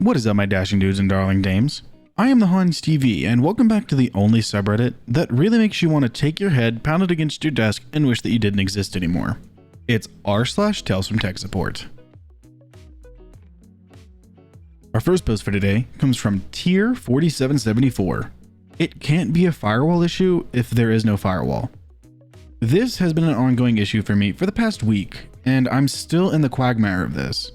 What is up, my dashing dudes and darling dames? I am the Hans TV, and welcome back to the only subreddit that really makes you want to take your head, pound it against your desk, and wish that you didn't exist anymore. It's r/TalesFromTechSupport. Our first post for today comes from Tier 4774. It can't be a firewall issue if there is no firewall. This has been an ongoing issue for me for the past week, and I'm still in the quagmire of this.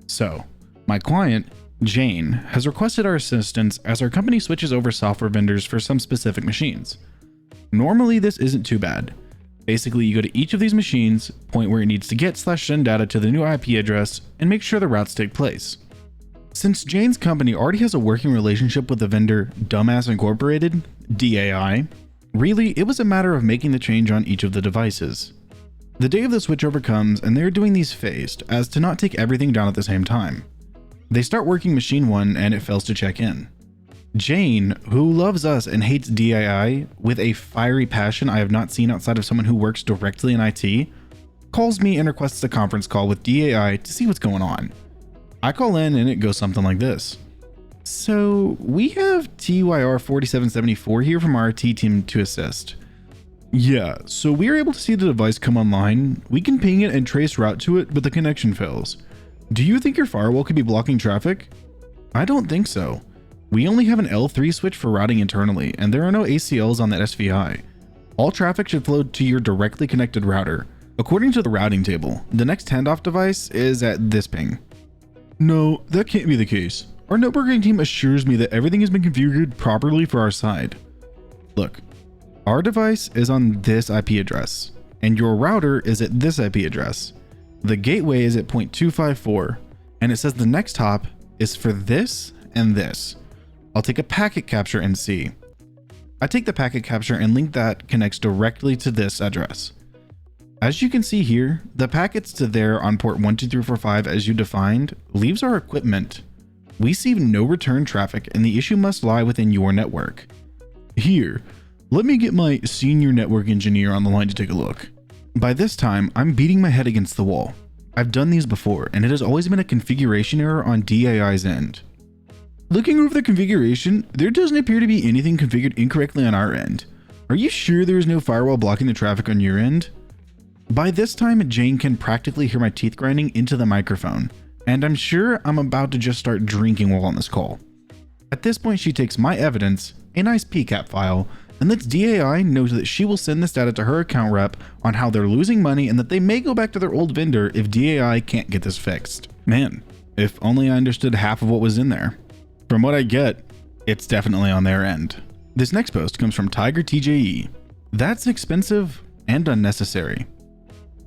So, my client, Jane, has requested our assistance as our company switches over software vendors for some specific machines. Normally, this isn't too bad. Basically, you go to each of these machines, point where it needs to get/send data to the new IP address, and make sure the routes take place. Since Jane's company already has a working relationship with the vendor Dumbass Incorporated, DAI, really, it was a matter of making the change on each of the devices. The day of the switchover comes, and they're doing these phased, as to not take everything down at the same time. They start working machine 1 and it fails to check in. Jane, who loves us and hates DAI with a fiery passion I have not seen outside of someone who works directly in IT, calls me and requests a conference call with DAI to see what's going on. I call in and it goes something like this. So, we have TYR 4774 here from our IT team to assist. Yeah, so we are able to see the device come online. We can ping it and trace route to it, but the connection fails. Do you think your firewall could be blocking traffic? I don't think so. We only have an L3 switch for routing internally, and there are no ACLs on that SVI. All traffic should flow to your directly connected router. According to the routing table, the next handoff device is at this ping. No, that can't be the case. Our networking team assures me that everything has been configured properly for our side. Look, our device is on this IP address, and your router is at this IP address. The gateway is at port 254, and it says the next hop is for this and this. I'll take a packet capture and see. I take the packet capture and link that connects directly to this address. As you can see here, the packets to there on port 12345 as you defined leaves our equipment. We see no return traffic, and the issue must lie within your network. Here, let me get my senior network engineer on the line to take a look. By this time, I'm beating my head against the wall. I've done these before, and it has always been a configuration error on DAI's end. Looking over the configuration, there doesn't appear to be anything configured incorrectly on our end. Are you sure there is no firewall blocking the traffic on your end? By this time, Jane can practically hear my teeth grinding into the microphone, and I'm sure I'm about to just start drinking while on this call. At this point, she takes my evidence, a nice PCAP file, and lets DAI know that she will send this data to her account rep on how they're losing money and that they may go back to their old vendor if DAI can't get this fixed. Man, if only I understood half of what was in there. From what I get, it's definitely on their end. This next post comes from Tiger TJE. That's expensive and unnecessary.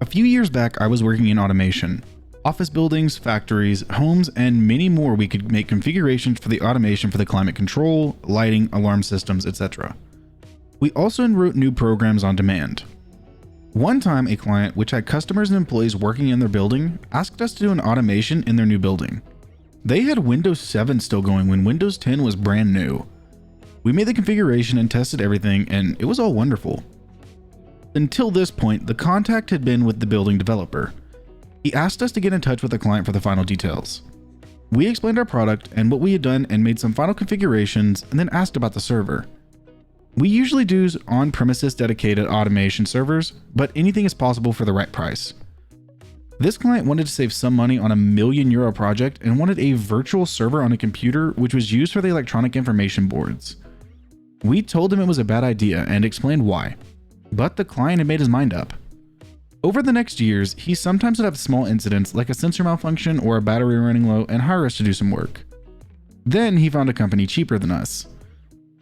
A few years back, I was working in automation. Office buildings, factories, homes, and many more. We could make configurations for the automation for the climate control, lighting, alarm systems, etc. We also wrote new programs on demand. One time, a client, which had customers and employees working in their building, asked us to do an automation in their new building. They had Windows 7 still going when Windows 10 was brand new. We made the configuration and tested everything, and it was all wonderful. Until this point, the contact had been with the building developer. He asked us to get in touch with the client for the final details. We explained our product and what we had done and made some final configurations, and then asked about the server. We usually do on-premises dedicated automation servers, but anything is possible for the right price. This client wanted to save some money on a €1 million project and wanted a virtual server on a computer which was used for the electronic information boards. We told him it was a bad idea and explained why, but the client had made his mind up. Over the next years, he sometimes would have small incidents like a sensor malfunction or a battery running low and hire us to do some work. Then he found a company cheaper than us.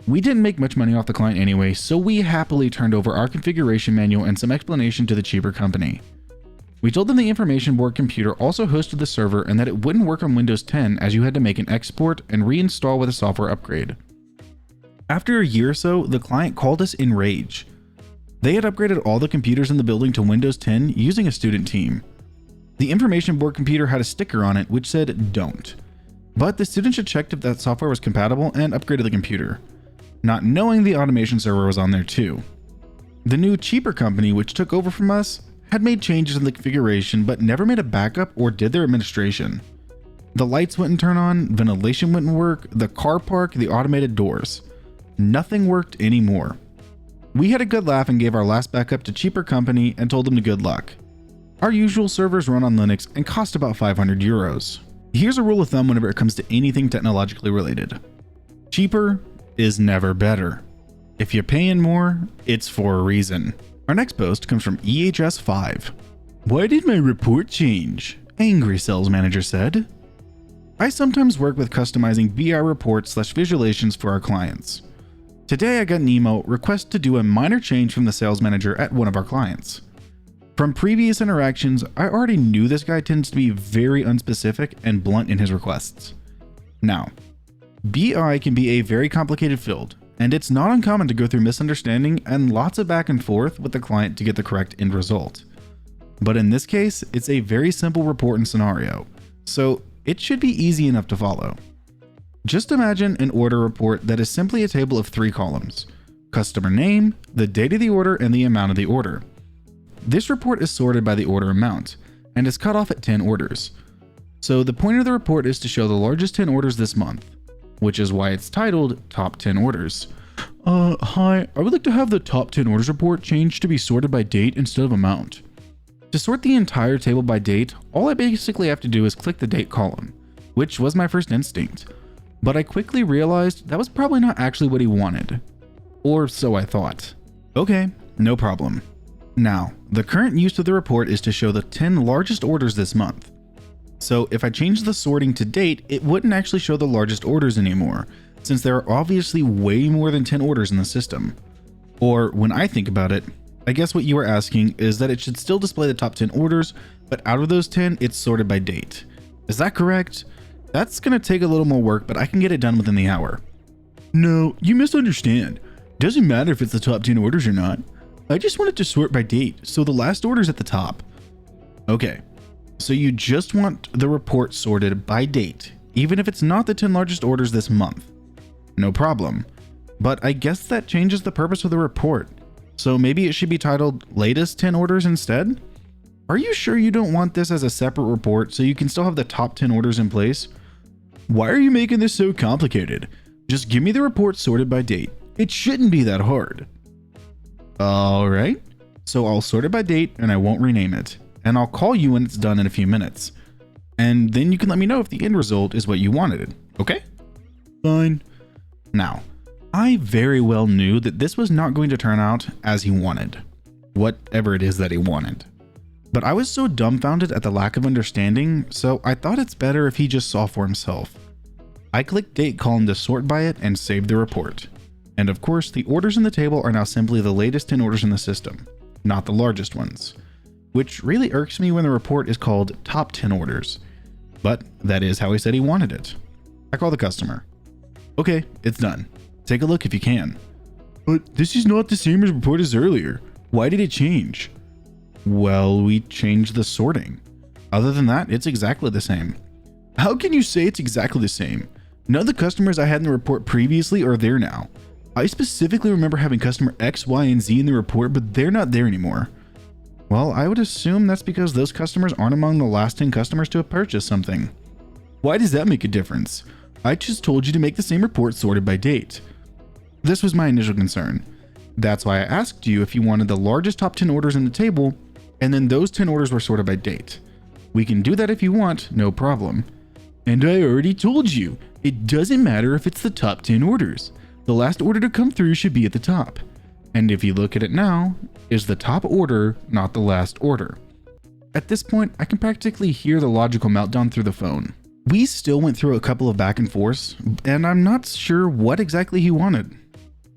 We didn't make much money off the client anyway, so we happily turned over our configuration manual and some explanation to the cheaper company. We told them the information board computer also hosted the server and that it wouldn't work on Windows 10 as you had to make an export and reinstall with a software upgrade. After a year or so, the client called us in rage. They had upgraded all the computers in the building to Windows 10 using a student team. The information board computer had a sticker on it which said "Don't," but the students had checked if that software was compatible and upgraded the computer, not knowing the automation server was on there too. The new cheaper company which took over from us had made changes in the configuration but never made a backup or did their administration. The lights wouldn't turn on, ventilation wouldn't work, the car park, the automated doors. Nothing worked anymore. We had a good laugh and gave our last backup to cheaper company and told them to good luck. Our usual servers run on Linux and cost about 500 euros. Here's a rule of thumb whenever it comes to anything technologically related. Cheaper is never better. If you're paying more, it's for a reason. Our next post comes from EHS5. Why did my report change? Angry sales manager said. I sometimes work with customizing BI reports / visualizations for our clients. Today I got an email request to do a minor change from the sales manager at one of our clients. From previous interactions, I already knew this guy tends to be very unspecific and blunt in his requests. Now, BI can be a very complicated field, and it's not uncommon to go through misunderstanding and lots of back and forth with the client to get the correct end result. But in this case, it's a very simple report and scenario, so it should be easy enough to follow. Just imagine an order report that is simply a table of 3 columns: customer name, the date of the order, and the amount of the order. This report is sorted by the order amount and is cut off at 10 orders. So the point of the report is to show the largest 10 orders this month, which is why it's titled Top 10 Orders. Hi, I would like to have the Top 10 Orders report changed to be sorted by date instead of amount. To sort the entire table by date, all I basically have to do is click the date column, which was my first instinct. But I quickly realized that was probably not actually what he wanted. Or so I thought. Okay, no problem. Now, the current use of the report is to show the 10 largest orders this month. So if I change the sorting to date, it wouldn't actually show the largest orders anymore, since there are obviously way more than 10 orders in the system. Or when I think about it, I guess what you are asking is that it should still display the top 10 orders, but out of those 10, it's sorted by date. Is that correct? That's going to take a little more work, but I can get it done within the hour. No, you misunderstand. Doesn't matter if it's the top 10 orders or not. I just want it to sort by date, so the last order's at the top. Okay, so you just want the report sorted by date, even if it's not the 10 largest orders this month. No problem. But I guess that changes the purpose of the report. So maybe it should be titled Latest 10 Orders instead? Are you sure you don't want this as a separate report so you can still have the top 10 orders in place? Why are you making this so complicated? Just give me the report sorted by date. It shouldn't be that hard. Alright, so I'll sort it by date and I won't rename it. And I'll call you when it's done in a few minutes. And then you can let me know if the end result is what you wanted, okay? Fine. Now, I very well knew that this was not going to turn out as he wanted. Whatever it is that he wanted. But I was so dumbfounded at the lack of understanding, so I thought it's better if he just saw for himself. I clicked date column to sort by it and saved the report. And of course, the orders in the table are now simply the latest 10 orders in the system, not the largest ones. Which really irks me when the report is called Top 10 Orders. But that is how he said he wanted it. I call the customer. Okay, it's done. Take a look if you can. But this is not the same as report as earlier. Why did it change? Well, we changed the sorting. Other than that, it's exactly the same. How can you say it's exactly the same? None of the customers I had in the report previously are there now. I specifically remember having customer X, Y, and Z in the report, but they're not there anymore. Well, I would assume that's because those customers aren't among the last 10 customers to have purchased something. Why does that make a difference? I just told you to make the same report sorted by date. This was my initial concern. That's why I asked you if you wanted the largest top 10 orders in the table, and then those 10 orders were sorted by date. We can do that if you want, no problem. And I already told you, it doesn't matter if it's the top 10 orders. The last order to come through should be at the top. And if you look at it now, is the top order not the last order? At this point, I can practically hear the logical meltdown through the phone. We still went through a couple of back and forths, and I'm not sure what exactly he wanted.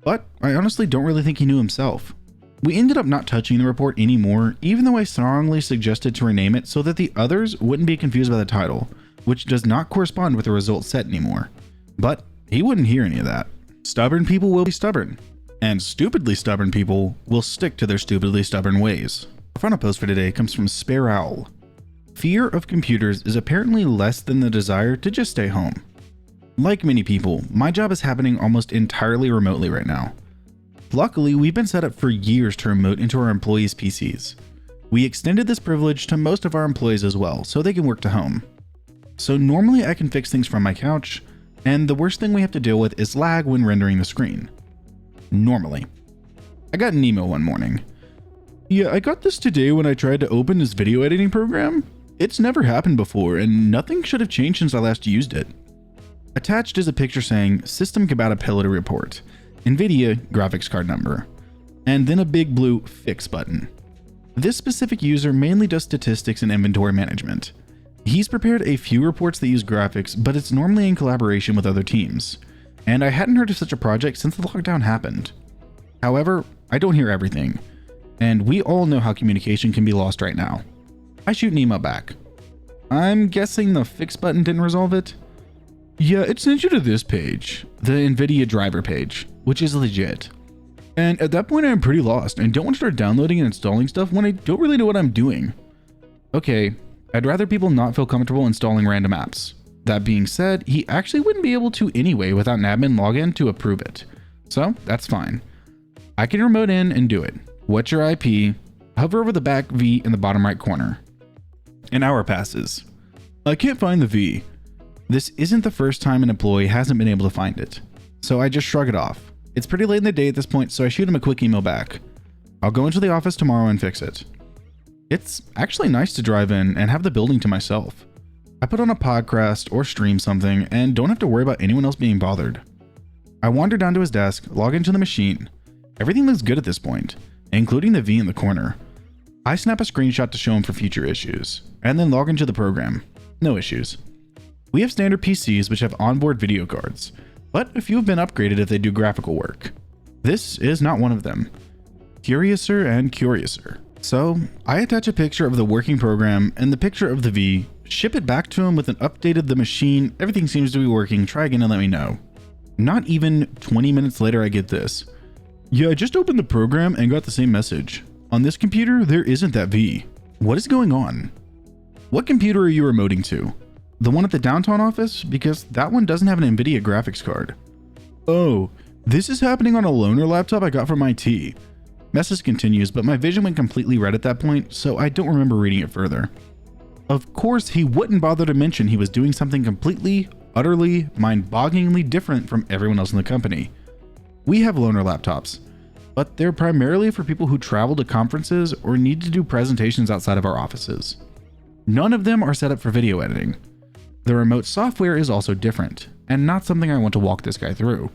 But I honestly don't really think he knew himself. We ended up not touching the report anymore, even though I strongly suggested to rename it so that the others wouldn't be confused by the title, which does not correspond with the result set anymore. But he wouldn't hear any of that. Stubborn people will be stubborn, and stupidly stubborn people will stick to their stupidly stubborn ways. Our final post for today comes from Spare Owl. Fear of computers is apparently less than the desire to just stay home. Like many people, my job is happening almost entirely remotely right now. Luckily, we've been set up for years to remote into our employees' PCs. We extended this privilege to most of our employees as well, so they can work to home. So normally I can fix things from my couch, and the worst thing we have to deal with is lag when rendering the screen. Normally. I got an email one morning. Yeah, I got this today when I tried to open this video editing program. It's never happened before, and nothing should have changed since I last used it. Attached is a picture saying System Compatibility Report, NVIDIA graphics card number, and then a big blue Fix button. This specific user mainly does statistics and inventory management. He's prepared a few reports that use graphics, but it's normally in collaboration with other teams, and I hadn't heard of such a project since the lockdown happened. However, I don't hear everything, and we all know how communication can be lost right now. I shoot an email back. I'm guessing the Fix button didn't resolve it? Yeah, it sends you to this page, the NVIDIA driver page, which is legit. And at that point I'm pretty lost and don't want to start downloading and installing stuff when I don't really know what I'm doing. Okay, I'd rather people not feel comfortable installing random apps. That being said, he actually wouldn't be able to anyway without an admin login to approve it. So that's fine. I can remote in and do it. What's your IP? Hover over the back V in the bottom right corner. An hour passes. I can't find the V. This isn't the first time an employee hasn't been able to find it, so I just shrug it off. It's pretty late in the day at this point, so I shoot him a quick email back. I'll go into the office tomorrow and fix it. It's actually nice to drive in and have the building to myself. I put on a podcast or stream something and don't have to worry about anyone else being bothered. I wander down to his desk, log into the machine. Everything looks good at this point, including the V in the corner. I snap a screenshot to show him for future issues, and then log into the program. No issues. We have standard PCs which have onboard video cards, but a few have been upgraded if they do graphical work. This is not one of them. Curiouser and curiouser. So I attach a picture of the working program and the picture of the V, ship it back to him with an updated the machine, everything seems to be working, try again and let me know. Not even 20 minutes later I get this. Yeah, I just opened the program and got the same message. On this computer, there isn't that V. What is going on? What computer are you remoting to? The one at the downtown office? Because that one doesn't have an NVIDIA graphics card. Oh, this is happening on a loaner laptop I got from IT. Message continues, but my vision went completely red at that point, so I don't remember reading it further. Of course, he wouldn't bother to mention he was doing something completely, utterly, mind-bogglingly different from everyone else in the company. We have loaner laptops, but they're primarily for people who travel to conferences or need to do presentations outside of our offices. None of them are set up for video editing. The remote software is also different, and not something I want to walk this guy through.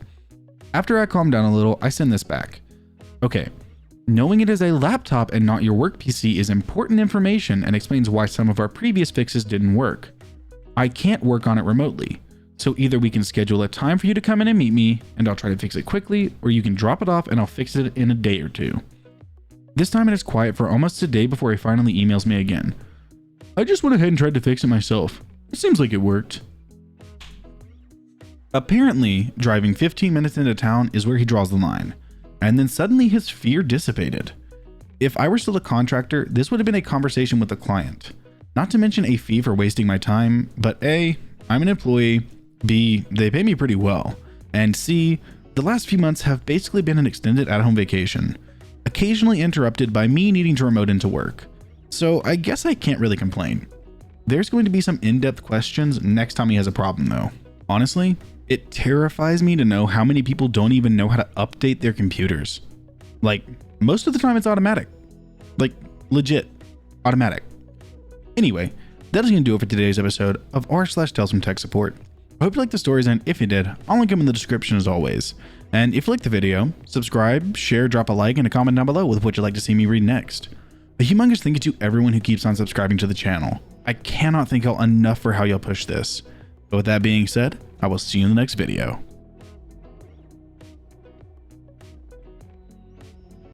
After I calm down a little, I send this back. Okay, knowing it is a laptop and not your work PC is important information and explains why some of our previous fixes didn't work. I can't work on it remotely, so either we can schedule a time for you to come in and meet me, and I'll try to fix it quickly, or you can drop it off and I'll fix it in a day or two. This time it is quiet for almost a day before he finally emails me again. I just went ahead and tried to fix it myself. It seems like it worked. Apparently, driving 15 minutes into town is where he draws the line, and then suddenly his fear dissipated. If I were still a contractor, this would have been a conversation with the client. Not to mention a fee for wasting my time, but A, I'm an employee, B, they pay me pretty well, and C, the last few months have basically been an extended at-home vacation, occasionally interrupted by me needing to remote into work. So I guess I can't really complain. There's going to be some in-depth questions next time he has a problem though. Honestly, it terrifies me to know how many people don't even know how to update their computers. Like, most of the time it's automatic. Like, legit, automatic. Anyway, that is going to do it for today's episode of r/TalesFromTechSupport. I hope you liked the stories, and if you did, I'll link them in the description as always. And if you liked the video, subscribe, share, drop a like, and a comment down below with what you'd like to see me read next. A humongous thank you to everyone who keeps on subscribing to the channel. I cannot thank y'all enough for how y'all push this. But with that being said, I will see you in the next video.